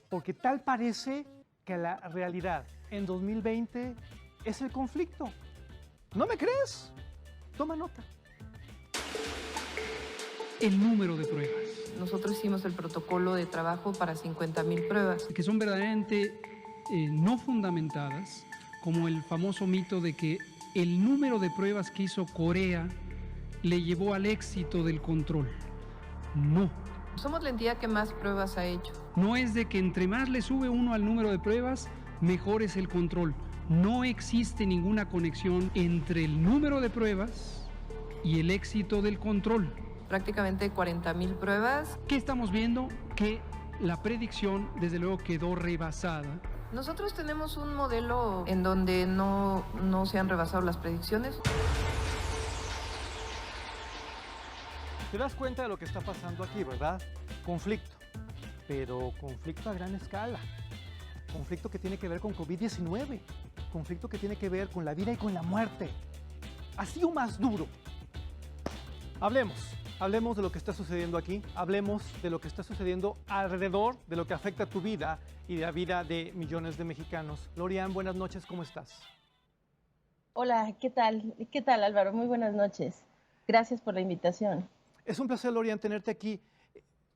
porque tal parece que la realidad en 2020 es el conflicto. ¿No me crees? Toma nota. El número de pruebas, Nosotros hicimos el protocolo de trabajo para 50,000 pruebas. que son verdaderamente no fundamentadas, como el famoso mito de que el número de pruebas que hizo Corea le llevó al éxito del control. No. Somos la entidad que más pruebas ha hecho. No es de que entre más le sube uno al número de pruebas, mejor es el control. No existe ninguna conexión entre el número de pruebas y el éxito del control. Prácticamente 40,000 pruebas. ¿Qué estamos viendo? Que la predicción, desde luego, quedó rebasada. Nosotros tenemos un modelo en donde no se han rebasado las predicciones. Te das cuenta de lo que está pasando aquí, ¿verdad? Conflicto, pero conflicto a gran escala. Conflicto que tiene que ver con COVID-19, conflicto que tiene que ver con la vida y con la muerte. Así o más duro. Hablemos de lo que está sucediendo aquí, hablemos de lo que está sucediendo alrededor de lo que afecta a tu vida y de la vida de millones de mexicanos. Lorian, buenas noches, ¿cómo estás? Hola, ¿qué tal? ¿Qué tal, Álvaro? Muy buenas noches. Gracias por la invitación. Es un placer, Lorian, tenerte aquí.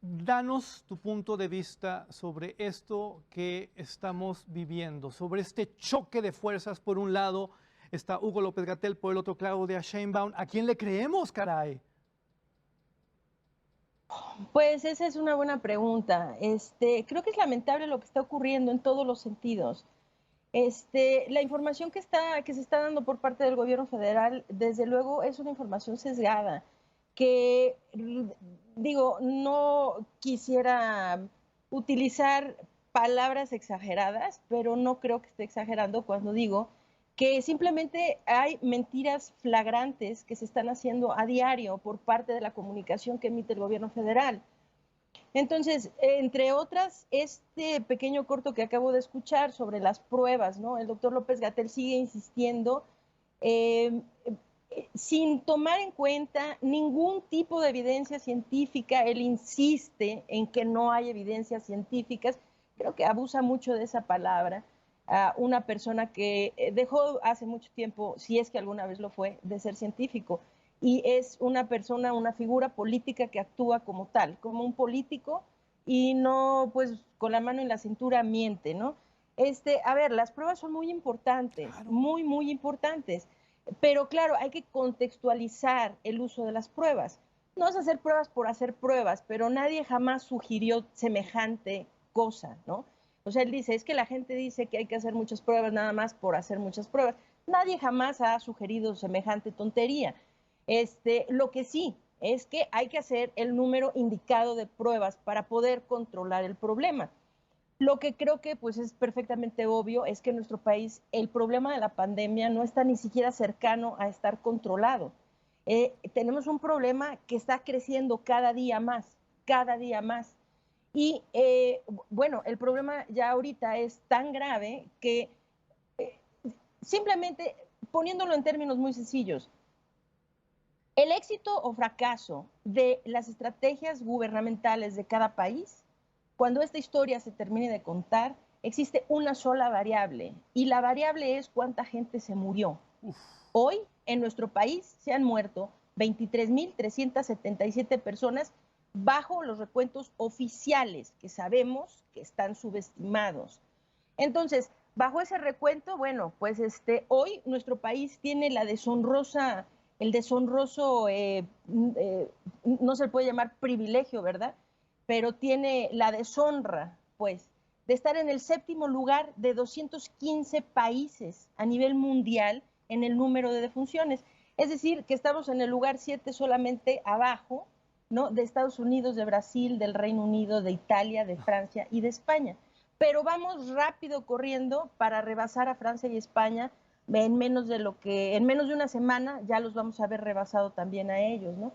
Danos tu punto de vista sobre esto que estamos viviendo, sobre este choque de fuerzas. Por un lado está Hugo López-Gatell, por el otro Claudia Sheinbaum. ¿A quién le creemos, caray? Pues esa es una buena pregunta. Creo que es lamentable lo que está ocurriendo en todos los sentidos. La información que se está dando por parte del gobierno federal, desde luego, es una información sesgada, que, digo, no quisiera utilizar palabras exageradas, pero no creo que esté exagerando cuando digo que simplemente hay mentiras flagrantes que se están haciendo a diario por parte de la comunicación que emite el gobierno federal. Entonces, entre otras, este pequeño corto que acabo de escuchar sobre las pruebas, ¿no? El doctor López-Gatell sigue insistiendo, eh, sin tomar en cuenta ningún tipo de evidencia científica. Él insiste en que no hay evidencias científicas. Creo que abusa mucho de esa palabra. Una persona que dejó hace mucho tiempo, si es que alguna vez lo fue, de ser científico. Y es una persona, una figura política que actúa como tal, como un político, y no, pues, con la mano en la cintura miente, ¿no? A ver, las pruebas son muy importantes, Claro. muy, muy importantes. Pero claro, hay que contextualizar el uso de las pruebas. No es hacer pruebas por hacer pruebas, pero nadie jamás sugirió semejante cosa, ¿no? O sea, él dice, es que la gente dice que hay que hacer muchas pruebas nada más por hacer muchas pruebas. Nadie jamás ha sugerido semejante tontería. Lo que sí es que hay que hacer el número indicado de pruebas para poder controlar el problema. Lo que creo que pues es perfectamente obvio es que en nuestro país el problema de la pandemia no está ni siquiera cercano a estar controlado. Tenemos un problema que está creciendo cada día más, cada día más. Y bueno, el problema ya ahorita es tan grave que eh, simplemente poniéndolo en términos muy sencillos, el éxito o fracaso de las estrategias gubernamentales de cada país, cuando esta historia se termine de contar, existe una sola variable, y la variable es cuánta gente se murió. Hoy, en nuestro país, se han muerto 23,377 personas bajo los recuentos oficiales, que sabemos que están subestimados. Entonces, bajo ese recuento, bueno, pues hoy nuestro país tiene el deshonroso, no se le puede llamar privilegio, ¿verdad? Pero tiene la deshonra, pues, de estar en el 7º lugar de 215 países a nivel mundial en el número de defunciones. Es decir, que estamos en el lugar 7 solamente abajo, ¿no?, de Estados Unidos, de Brasil, del Reino Unido, de Italia, de Francia y de España. Pero vamos rápido corriendo para rebasar a Francia y España en menos de una semana ya los vamos a ver rebasado también a ellos, ¿no?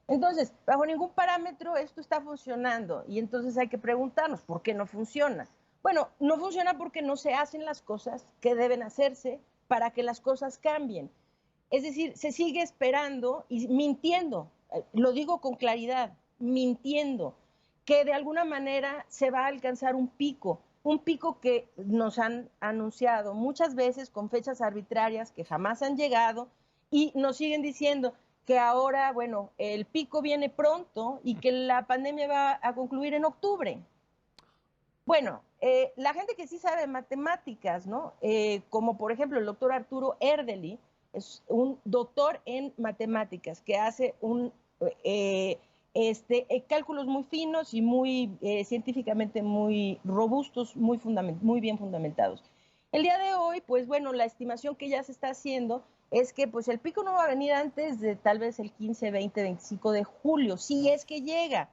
Entonces, bajo ningún parámetro esto está funcionando, y entonces hay que preguntarnos, ¿por qué no funciona? Bueno, no funciona porque no se hacen las cosas que deben hacerse para que las cosas cambien. Es decir, se sigue esperando y mintiendo, lo digo con claridad, mintiendo, que de alguna manera se va a alcanzar un pico que nos han anunciado muchas veces con fechas arbitrarias que jamás han llegado y nos siguen diciendo que ahora, bueno, el pico viene pronto y que la pandemia va a concluir en octubre. Bueno, la gente que sí sabe matemáticas, ¿no? Como por ejemplo el doctor Arturo Erdely, es un doctor en matemáticas que hace cálculos muy finos y muy científicamente muy robustos, muy bien fundamentados. El día de hoy, pues bueno, la estimación que ya se está haciendo es que pues el pico no va a venir antes de tal vez el 15, 20, 25 de julio, si es que llega.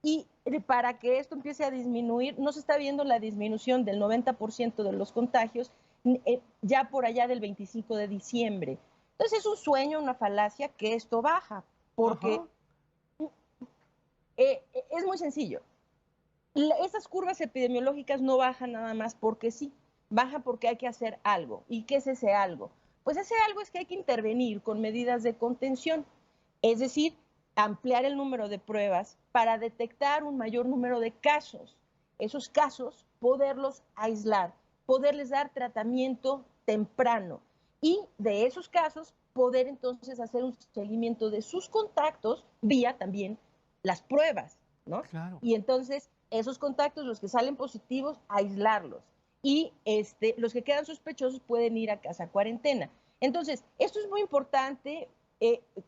Y para que esto empiece a disminuir, no se está viendo la disminución del 90% de los contagios ya por allá del 25 de diciembre. Entonces es un sueño, una falacia que esto baja, porque es muy sencillo. Esas curvas epidemiológicas no bajan nada más porque sí, bajan porque hay que hacer algo. ¿Y qué es ese algo? Pues ese algo es que hay que intervenir con medidas de contención, es decir, ampliar el número de pruebas para detectar un mayor número de casos. Esos casos, poderlos aislar, poderles dar tratamiento temprano y de esos casos poder entonces hacer un seguimiento de sus contactos vía también las pruebas, ¿no? Claro. Y entonces esos contactos, los que salen positivos, aislarlos. Y los que quedan sospechosos pueden ir a casa cuarentena. Entonces, esto es muy importante,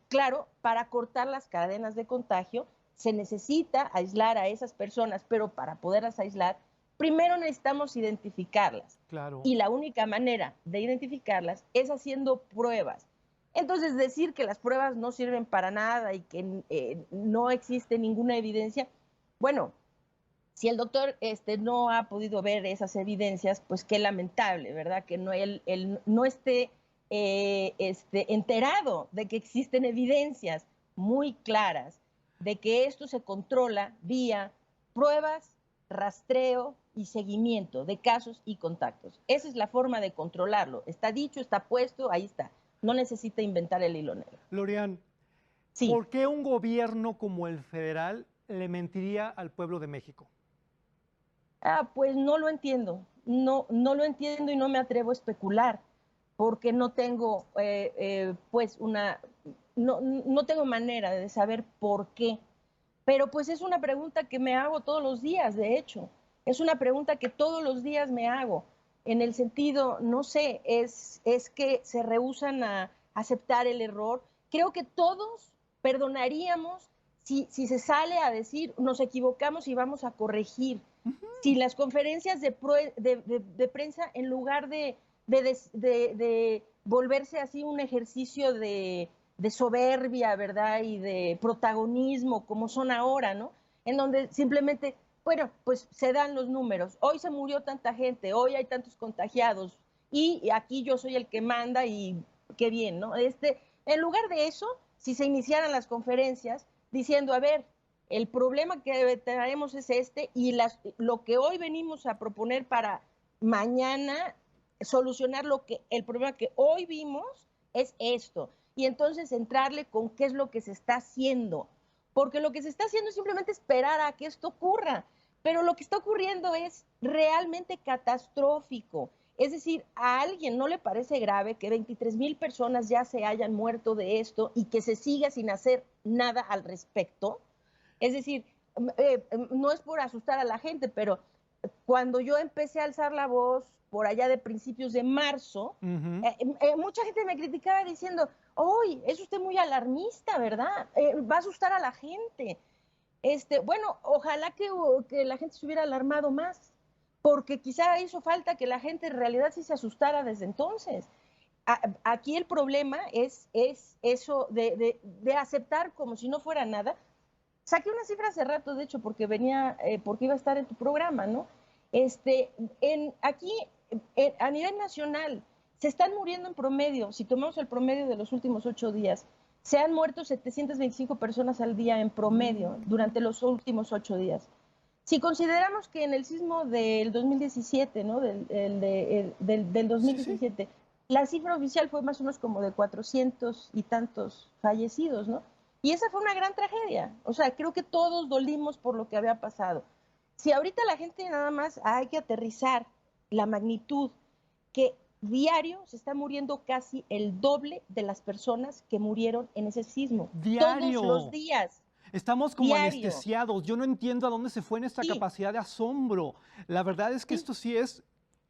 claro, para cortar las cadenas de contagio se necesita aislar a esas personas, pero para poderlas aislar, primero necesitamos identificarlas. Claro. Y la única manera de identificarlas es haciendo pruebas. Entonces, decir que las pruebas no sirven para nada y que no existe ninguna evidencia, bueno, si el doctor no ha podido ver esas evidencias, pues qué lamentable, ¿verdad? Que no, él no esté enterado de que existen evidencias muy claras de que esto se controla vía pruebas, rastreo y seguimiento de casos y contactos. Esa es la forma de controlarlo. Está dicho, está puesto, ahí está. No necesita inventar el hilo negro. Lorian, Sí. ¿por qué un gobierno como el federal le mentiría al pueblo de México? Pues no lo entiendo. No lo entiendo y no me atrevo a especular porque no tengo, no tengo manera de saber por qué. Pero pues es una pregunta que me hago todos los días, de hecho. Es una pregunta que todos los días me hago, en el sentido, no sé, es que se rehúsan a aceptar el error. Creo que todos perdonaríamos si se sale a decir, nos equivocamos y vamos a corregir. Si las conferencias de prensa, en lugar de volverse así un ejercicio de soberbia, ¿verdad? Y de protagonismo, como son ahora, ¿no? En donde simplemente, bueno, pues se dan los números. Hoy se murió tanta gente, hoy hay tantos contagiados, y aquí yo soy el que manda y qué bien, ¿no? En lugar de eso, si se iniciaran las conferencias diciendo, a ver, el problema que traemos es y lo que hoy venimos a proponer para mañana solucionar el problema que hoy vimos es esto. Y entonces entrarle con qué es lo que se está haciendo. Porque lo que se está haciendo es simplemente esperar a que esto ocurra. Pero lo que está ocurriendo es realmente catastrófico. Es decir, ¿a alguien no le parece grave que 23,000 personas ya se hayan muerto de esto y que se siga sin hacer nada al respecto? Es decir, no es por asustar a la gente, pero cuando yo empecé a alzar la voz por allá de principios de marzo, mucha gente me criticaba diciendo, ¡ay, es usted muy alarmista, ¿verdad? Va a asustar a la gente. Bueno, ojalá que la gente se hubiera alarmado más, porque quizá hizo falta que la gente en realidad sí se asustara desde entonces. Aquí el problema es eso de aceptar como si no fuera nada. Saqué una cifra hace rato, de hecho, porque iba a estar en tu programa, ¿no? Aquí, a nivel nacional, se están muriendo en promedio, si tomamos el promedio de los últimos 8 días, se han muerto 725 personas al día en promedio durante los últimos 8 días. Si consideramos que en el sismo del 2017, ¿no? Del 2017, sí. La cifra oficial fue más o menos como de 400 y tantos fallecidos, ¿no? Y esa fue una gran tragedia. O sea, creo que todos dolimos por lo que había pasado. Si ahorita la gente nada más hay que aterrizar la magnitud, que diario se está muriendo casi el doble de las personas que murieron en ese sismo. Diario. Todos los días. Estamos como Diario. anestesiados. Yo no entiendo a dónde se fue nuestra Sí. capacidad de asombro. La verdad es que Sí. esto sí es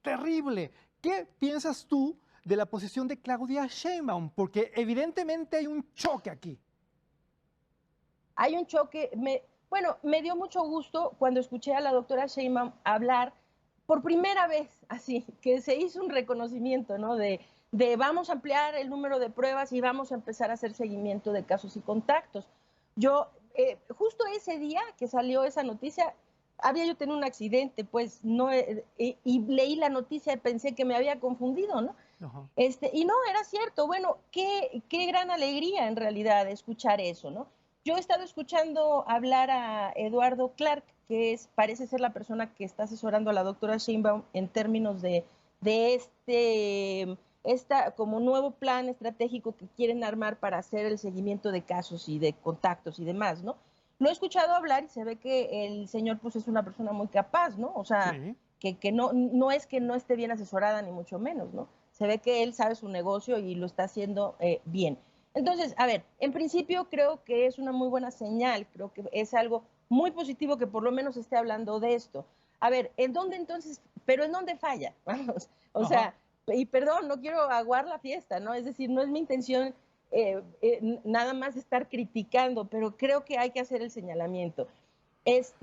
terrible. ¿Qué piensas tú de la posición de Claudia Sheinbaum? Porque evidentemente hay un choque aquí. Hay un choque. Bueno, me dio mucho gusto cuando escuché a la doctora Sheinbaum hablar por primera vez, así, que se hizo un reconocimiento, ¿no? De vamos a ampliar el número de pruebas y vamos a empezar a hacer seguimiento de casos y contactos. Yo, justo ese día que salió esa noticia, había yo tenido un accidente, pues, no, y leí la noticia y pensé que me había confundido, ¿no? Ajá. Y no, era cierto. Bueno, qué gran alegría en realidad escuchar eso, ¿no? Yo he estado escuchando hablar a Eduardo Clark, que parece ser la persona que está asesorando a la doctora Sheinbaum en términos de esta como nuevo plan estratégico que quieren armar para hacer el seguimiento de casos y de contactos y demás, ¿no? Lo he escuchado hablar y se ve que el señor pues es una persona muy capaz, ¿no? O sea, Sí. que no es que no esté bien asesorada ni mucho menos, ¿no? Se ve que él sabe su negocio y lo está haciendo bien. Entonces, a ver, en principio creo que es una muy buena señal, creo que es algo muy positivo que por lo menos esté hablando de esto. A ver, ¿en dónde entonces, pero en dónde falla? Vamos, o sea, y perdón, no quiero aguar la fiesta, ¿no? Es decir, no es mi intención nada más estar criticando, pero creo que hay que hacer el señalamiento. Es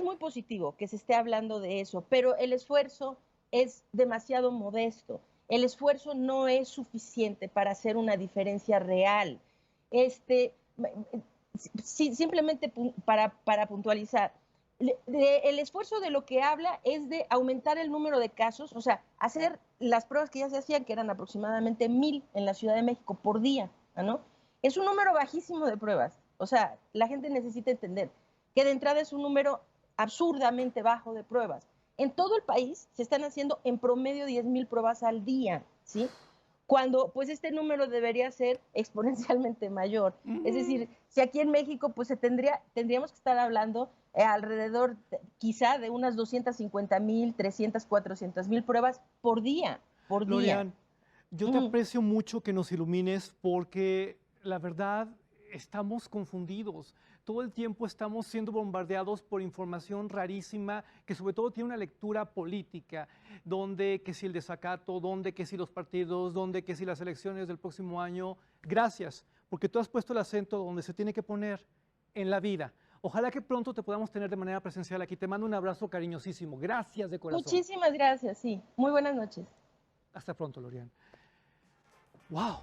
muy positivo que se esté hablando de eso, pero el esfuerzo es demasiado modesto. El esfuerzo no es suficiente para hacer una diferencia real. Simplemente para puntualizar, el esfuerzo de lo que habla es de aumentar el número de casos, o sea, hacer las pruebas que ya se hacían, que eran aproximadamente 1,000 en la Ciudad de México por día, ¿no? Es un número bajísimo de pruebas. O sea, la gente necesita entender que de entrada es un número absurdamente bajo de pruebas. En todo el país se están haciendo en promedio 10,000 pruebas al día, ¿sí? Cuando pues este número debería ser exponencialmente mayor. Es decir, si aquí en México pues tendríamos que estar hablando alrededor quizá de unas 250,000, 300, 400,000 pruebas por día, Lorian, yo te aprecio mucho que nos ilumines porque la verdad estamos confundidos. Todo el tiempo estamos siendo bombardeados por información rarísima que sobre todo tiene una lectura política, donde que si el desacato, donde que si los partidos, donde que si las elecciones del próximo año. Gracias, porque tú has puesto el acento donde se tiene que poner, en la vida. Ojalá que pronto te podamos tener de manera presencial aquí. Te mando un abrazo cariñosísimo. Gracias de corazón. Muchísimas gracias, sí. Muy buenas noches. Hasta pronto, Lorian. ¡Wow!